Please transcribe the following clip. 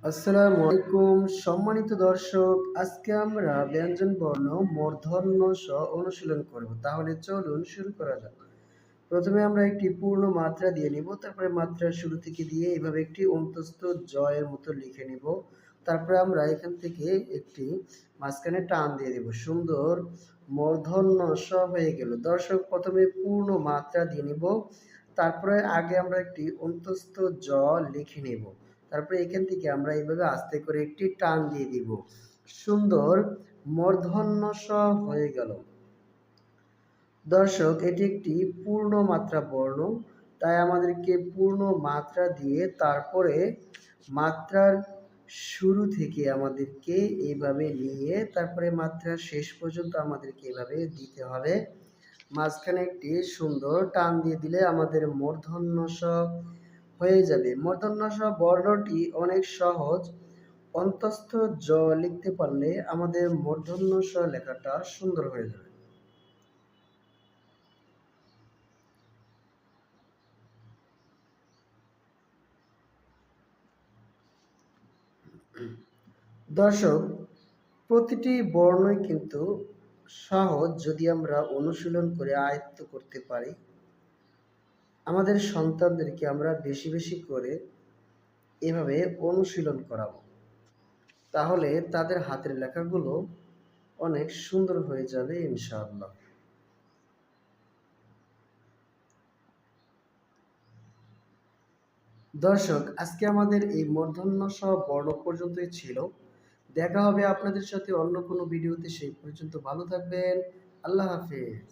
আসসালামু আলাইকুম সম্মানিত দর্শক, আজকে আমরা ব্যঞ্জন বর্ণ মূর্ধন্য স অনুশীলন করব। তাহলে চলুন শুরু করা যাক। প্রথমে আমরা একটি পূর্ণ মাত্রা দিয়ে নিব, তারপরে মাত্রার শুরু থেকে দিয়ে এভাবে একটি অন্তস্থ জয়ের মতো লিখে নিব। তারপরে আমরা এখান থেকে একটি মাঝখানে টান দিয়ে দেব। সুন্দর মূর্ধন্য স হয়ে গেল। দর্শক, প্রথমে পূর্ণ মাত্রা দিয়ে নিব, তারপরে আগে আমরা একটি অন্তস্থ জ লিখে নেব। তারপরে এখান থেকে আমরা এইভাবে আস্তে করে একটি টান দিয়ে দিব। সুন্দর মূর্ধন্য স হয়ে গেল। দর্শক, এটি একটি পূর্ণ মাত্রা বর্ণ, তাই আমাদেরকে পূর্ণ মাত্রা দিয়ে তারপরে মাত্রার শুরু থেকে আমাদেরকে এইভাবে নিয়ে তারপরে মাত্রার শেষ পর্যন্ত আমাদেরকে এইভাবে দিতে হবে। মাঝখানে একটি সুন্দর টান দিয়ে দিলে আমাদের মূর্ধন্য স হয়ে যাবে। মূর্ধন্য স বর্ণটি অনেক সহজ। অন্তস্থ জ লিখতে পারলে আমাদের মূর্ধন্য স লেখাটা সুন্দর হয়ে যাবে। দর্শক, প্রতিটি বর্ণই কিন্তু সহজ যদি আমরা অনুশীলন করে আয়ত্ত করতে পারি। আমাদের সন্তানদেরকে আমরা বেশি বেশি করে এভাবে অনুশীলন করাবো, তাহলে তাদের হাতের লেখাগুলো অনেক সুন্দর হয়ে যাবে ইনশাআল্লাহ। দর্শক, আজকে আমাদের এই মূর্ধন্য স বর্ণ পর্যন্তই ছিল। দেখা হবে আপনাদের সাথে অন্য কোনো ভিডিওতে। সেই পর্যন্ত ভালো থাকবেন। আল্লাহ হাফেজ।